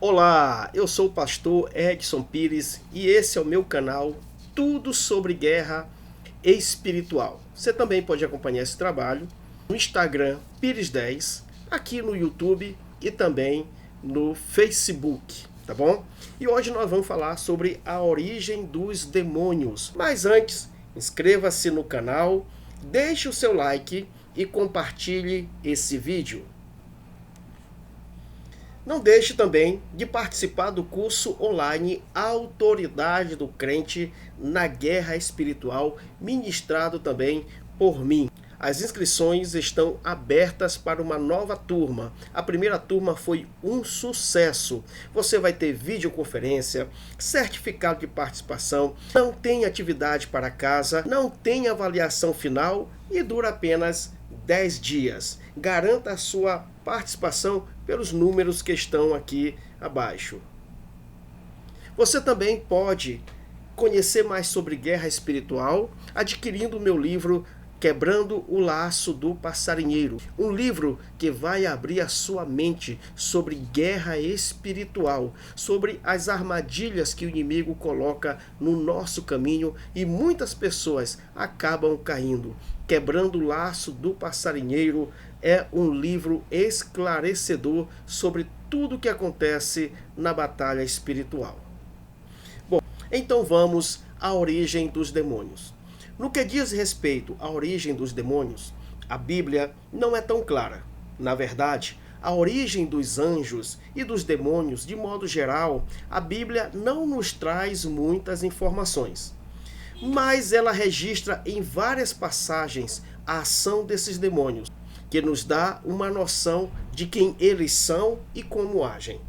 Olá, eu sou o pastor Edson Pires e esse é o meu canal Tudo sobre Guerra Espiritual. Você também pode acompanhar esse trabalho no Instagram Pires10, aqui no YouTube e também no Facebook, tá bom? E hoje nós vamos falar sobre a origem dos demônios. Mas antes, inscreva-se no canal, deixe o seu like e compartilhe esse vídeo. Não deixe também de participar do curso online Autoridade do Crente na Guerra Espiritual, ministrado também por mim. As inscrições estão abertas para uma nova turma. A primeira turma foi um sucesso. Você vai ter videoconferência, certificado de participação, não tem atividade para casa, não tem avaliação final e dura apenas 10 dias. Garanta a sua participação pelos números que estão aqui abaixo. Você também pode conhecer mais sobre guerra espiritual adquirindo o meu livro Quebrando o Laço do Passarinheiro, um livro que vai abrir a sua mente sobre guerra espiritual, sobre as armadilhas que o inimigo coloca no nosso caminho e muitas pessoas acabam caindo. Quebrando o Laço do Passarinheiro é um livro esclarecedor sobre tudo o que acontece na batalha espiritual. Bom, então vamos à origem dos demônios. No que diz respeito à origem dos demônios, a Bíblia não é tão clara. Na verdade, a origem dos anjos e dos demônios, de modo geral, a Bíblia não nos traz muitas informações. Mas ela registra em várias passagens a ação desses demônios, que nos dá uma noção de quem eles são e como agem.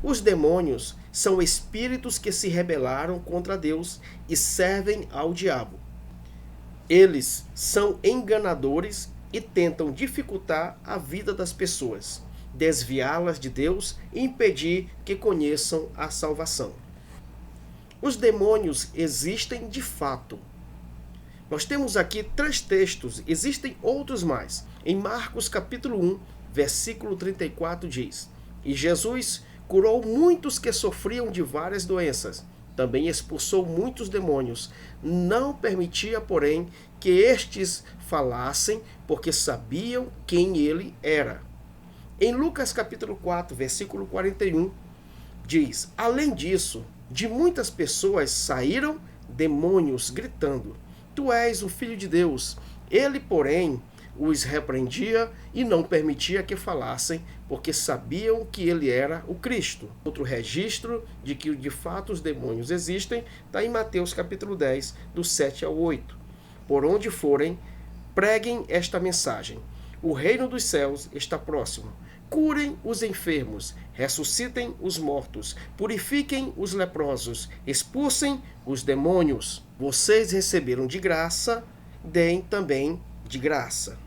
Os demônios são espíritos que se rebelaram contra Deus e servem ao diabo. Eles são enganadores e tentam dificultar a vida das pessoas, desviá-las de Deus e impedir que conheçam a salvação. Os demônios existem de fato. Nós temos aqui 3 textos, existem outros mais. Em Marcos capítulo 1, versículo 34 diz: E Jesus curou muitos que sofriam de várias doenças. Também expulsou muitos demônios. Não permitia, porém, que estes falassem, porque sabiam quem ele era. Em Lucas capítulo 4, versículo 41, diz: Além disso, de muitas pessoas saíram demônios, gritando: Tu és o Filho de Deus. Ele, porém, os repreendia e não permitia que falassem, porque sabiam que ele era o Cristo. Outro registro de que de fato os demônios existem está em Mateus capítulo 10, do 7 ao 8. Por onde forem, preguem esta mensagem: O reino dos céus está próximo. Curem os enfermos, ressuscitem os mortos, purifiquem os leprosos, expulsem os demônios. Vocês receberam de graça, deem também de graça.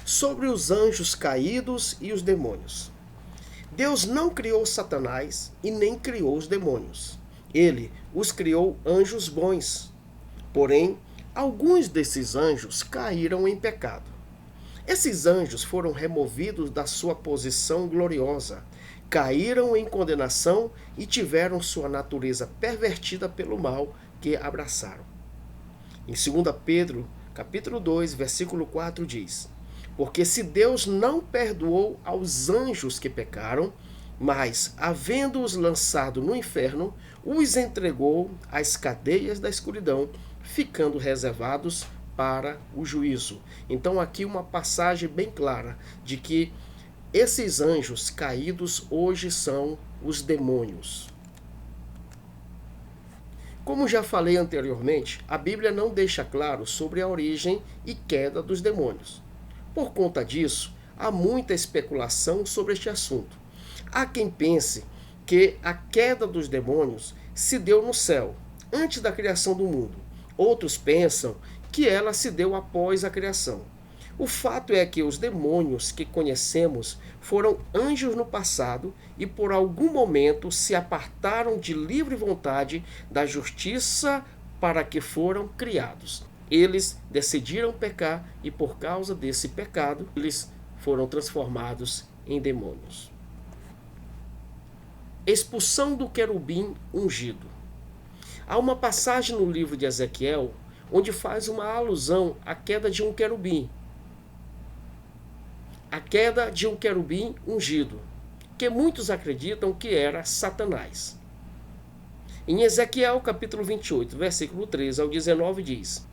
Sobre os anjos caídos e os demônios. Deus não criou Satanás e nem criou os demônios. Ele os criou anjos bons. Porém, alguns desses anjos caíram em pecado. Esses anjos foram removidos da sua posição gloriosa, caíram em condenação e tiveram sua natureza pervertida pelo mal que abraçaram. Em 2 Pedro, capítulo 2, versículo 4 diz: Porque se Deus não perdoou aos anjos que pecaram, mas, havendo-os lançado no inferno, os entregou às cadeias da escuridão, ficando reservados para o juízo. Então aqui uma passagem bem clara de que esses anjos caídos hoje são os demônios. Como já falei anteriormente, a Bíblia não deixa claro sobre a origem e queda dos demônios. Por conta disso, há muita especulação sobre este assunto. Há quem pense que a queda dos demônios se deu no céu, antes da criação do mundo. Outros pensam que ela se deu após a criação. O fato é que os demônios que conhecemos foram anjos no passado e por algum momento se apartaram de livre vontade da justiça para que foram criados. Eles decidiram pecar e por causa desse pecado, eles foram transformados em demônios. Expulsão do querubim ungido. Há uma passagem no livro de Ezequiel onde faz uma alusão à queda de um querubim. A queda de um querubim ungido, que muitos acreditam que era Satanás. Em Ezequiel capítulo 28, versículo 13 ao 19 diz: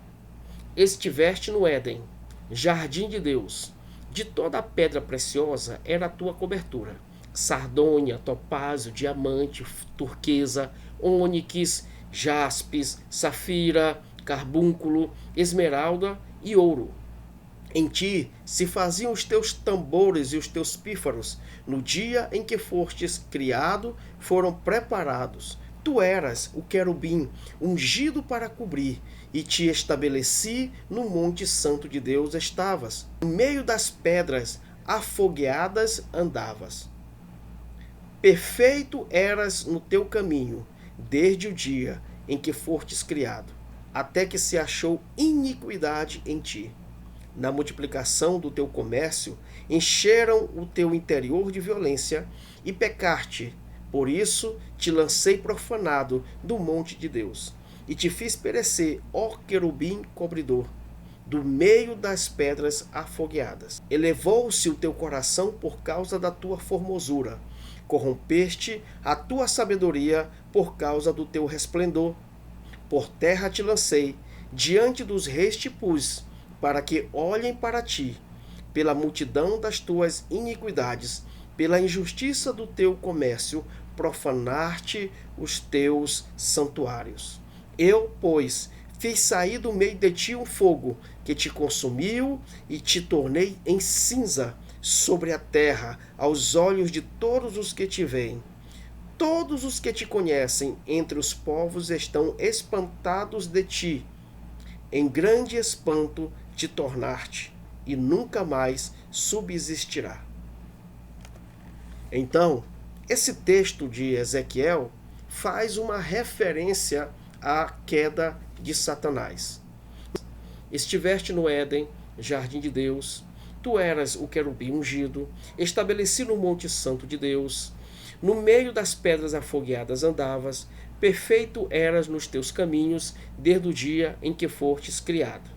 Estiveste no Éden, jardim de Deus. De toda a pedra preciosa era a tua cobertura: sardônia, topázio, diamante, turquesa, ônix, jaspis, safira, carbúnculo, esmeralda e ouro. Em ti se faziam os teus tambores e os teus pífaros. No dia em que fostes criado, foram preparados. Tu eras o querubim ungido para cobrir, e te estabeleci no monte santo de Deus estavas. No meio das pedras afogueadas andavas. Perfeito eras no teu caminho, desde o dia em que fostes criado, até que se achou iniquidade em ti. Na multiplicação do teu comércio, encheram o teu interior de violência e pecaste. Por isso te lancei profanado do monte de Deus, e te fiz perecer, ó querubim cobridor, do meio das pedras afogueadas. Elevou-se o teu coração por causa da tua formosura, corrompeste a tua sabedoria por causa do teu resplendor. Por terra te lancei, diante dos reis te pus, para que olhem para ti, pela multidão das tuas iniquidades, pela injustiça do teu comércio, profanar-te os teus santuários. Eu, pois, fiz sair do meio de ti um fogo, que te consumiu e te tornei em cinza sobre a terra, aos olhos de todos os que te veem. Todos os que te conhecem entre os povos estão espantados de ti. Em grande espanto te tornar-te, e nunca mais subsistirá. Então, esse texto de Ezequiel faz uma referência à queda de Satanás. Estiveste no Éden, jardim de Deus, tu eras o querubim ungido, estabeleci no monte santo de Deus, no meio das pedras afogueadas andavas, perfeito eras nos teus caminhos, desde o dia em que fostes criado.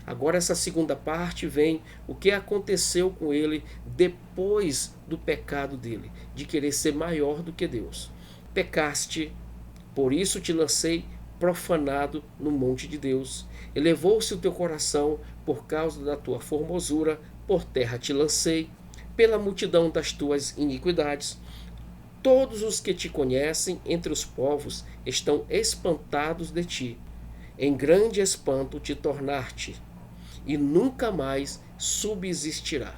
Agora essa segunda parte vem o que aconteceu com ele depois do pecado dele, de querer ser maior do que Deus. Pecaste, por isso te lancei profanado no monte de Deus. Elevou-se o teu coração por causa da tua formosura, por terra te lancei, pela multidão das tuas iniquidades. Todos os que te conhecem entre os povos estão espantados de ti. Em grande espanto te tornar-te, e nunca mais subsistirá.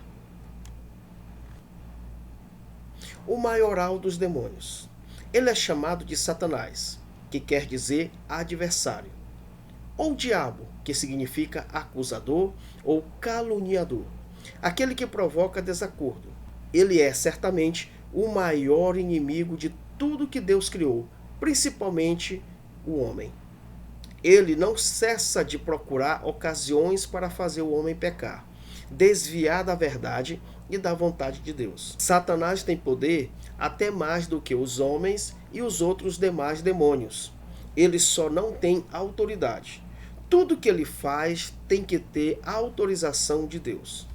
O maioral dos demônios. Ele é chamado de Satanás, que quer dizer adversário, ou diabo, que significa acusador ou caluniador, aquele que provoca desacordo. Ele é certamente o maior inimigo de tudo que Deus criou, principalmente o homem. Ele não cessa de procurar ocasiões para fazer o homem pecar, desviar da verdade e da vontade de Deus. Satanás tem poder até mais do que os homens e os outros demais demônios. Ele só não tem autoridade. Tudo que ele faz tem que ter a autorização de Deus.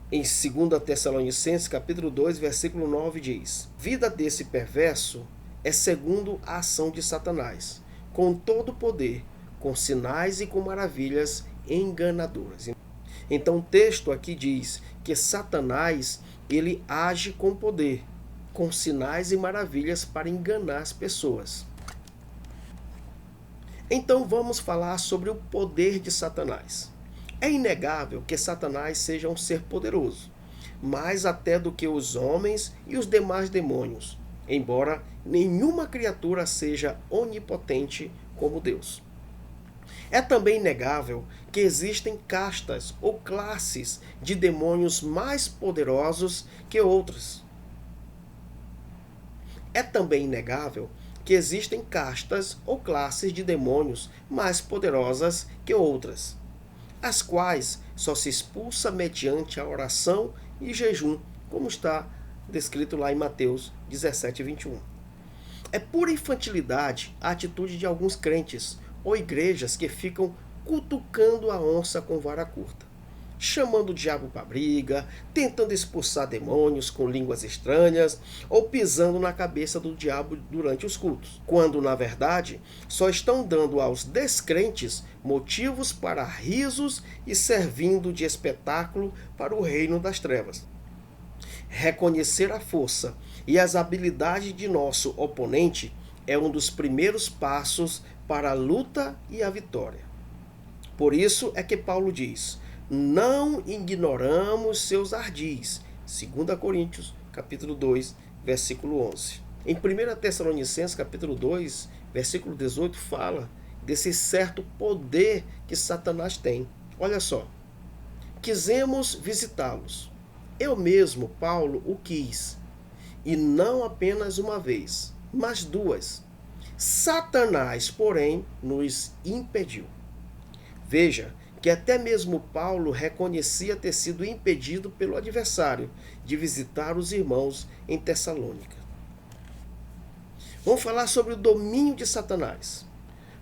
Em 2 Tessalonicenses, capítulo 2, versículo 9 diz: Vida desse perverso é segundo a ação de Satanás, com todo o poder, com sinais e com maravilhas enganadoras. Então o texto aqui diz que Satanás, ele age com poder, com sinais e maravilhas para enganar as pessoas. Então vamos falar sobre o poder de Satanás. É inegável que Satanás seja um ser poderoso, mais até do que os homens e os demais demônios, embora nenhuma criatura seja onipotente como Deus. É também inegável que existem castas ou classes de demônios mais poderosos que outras. É também inegável que existem castas ou classes de demônios mais poderosas que outras, as quais só se expulsa mediante a oração e jejum, como está descrito lá em Mateus 17, 21. É pura infantilidade a atitude de alguns crentes ou igrejas que ficam cutucando a onça com vara curta, chamando o diabo para briga, tentando expulsar demônios com línguas estranhas ou pisando na cabeça do diabo durante os cultos, quando na verdade só estão dando aos descrentes motivos para risos e servindo de espetáculo para o reino das trevas. Reconhecer a força e as habilidades de nosso oponente é um dos primeiros passos para a luta e a vitória. Por isso é que Paulo diz: não ignoramos seus ardis. 2 Coríntios, capítulo 2, versículo 11. Em 1 Tessalonicenses, capítulo 2, versículo 18, fala desse certo poder que Satanás tem. Olha só. Quisemos visitá-los. Eu mesmo, Paulo, o quis. E não apenas uma vez, mas duas. Satanás, porém, nos impediu. Veja que até mesmo Paulo reconhecia ter sido impedido pelo adversário de visitar os irmãos em Tessalônica. Vamos falar sobre o domínio de Satanás.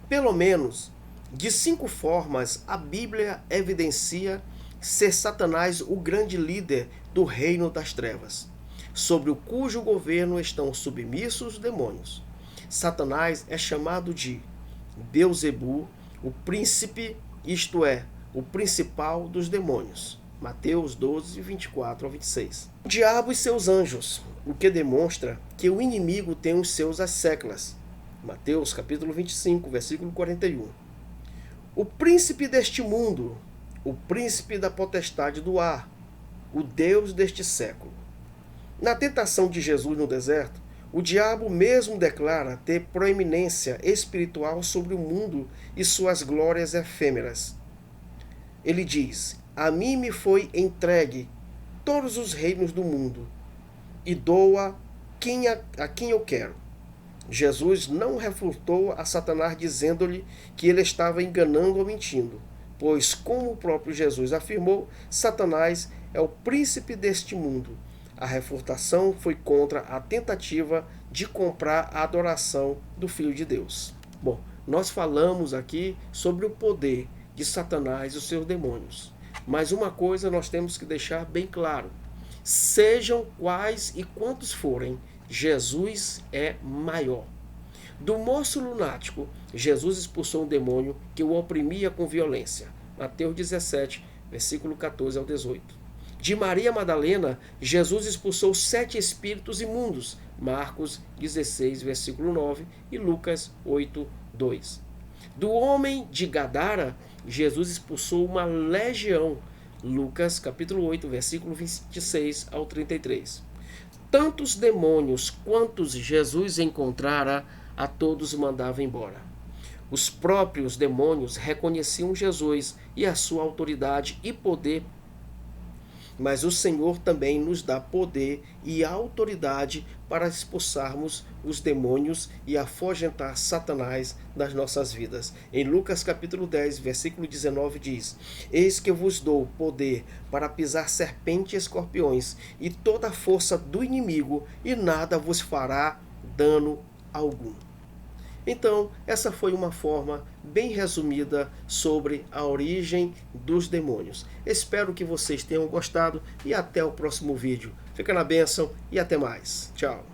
Pelo menos de 5 formas a Bíblia evidencia ser Satanás o grande líder do reino das trevas, sobre o cujo governo estão submissos os demônios. Satanás é chamado de Beelzebu, o príncipe, isto é, o principal dos demônios. Mateus 12, 24 ao 26. O diabo e seus anjos, o que demonstra que o inimigo tem os seus asseclas. Mateus capítulo 25, versículo 41. O príncipe deste mundo, o príncipe da potestade do ar, o Deus deste século. Na tentação de Jesus no deserto, o diabo mesmo declara ter proeminência espiritual sobre o mundo e suas glórias efêmeras. Ele diz: a mim me foi entregue todos os reinos do mundo, e dou a quem eu quero. Jesus não refutou a Satanás dizendo-lhe que ele estava enganando ou mentindo, pois, como o próprio Jesus afirmou, Satanás é o príncipe deste mundo. A refutação foi contra a tentativa de comprar a adoração do Filho de Deus. Bom, nós falamos aqui sobre o poder de Satanás e os seus demônios. Mas uma coisa nós temos que deixar bem claro: sejam quais e quantos forem, Jesus é maior. Do moço lunático, Jesus expulsou um demônio que o oprimia com violência. Mateus 17, versículo 14 ao 18. De Maria Madalena, Jesus expulsou 7 espíritos imundos. Marcos 16, versículo 9 e Lucas 8, 2. Do homem de Gadara, Jesus expulsou uma legião. Lucas capítulo 8, versículo 26 ao 33. Tantos demônios quantos Jesus encontrara, a todos mandava embora. Os próprios demônios reconheciam Jesus e a sua autoridade e poder, mas o Senhor também nos dá poder e autoridade para expulsarmos os demônios e afugentar Satanás das nossas vidas. Em Lucas capítulo 10, versículo 19 diz: eis que vos dou poder para pisar serpentes e escorpiões e toda a força do inimigo, e nada vos fará dano algum. Então, essa foi uma forma bem resumida sobre a origem dos demônios. Espero que vocês tenham gostado e até o próximo vídeo. Fica na bênção e até mais. Tchau.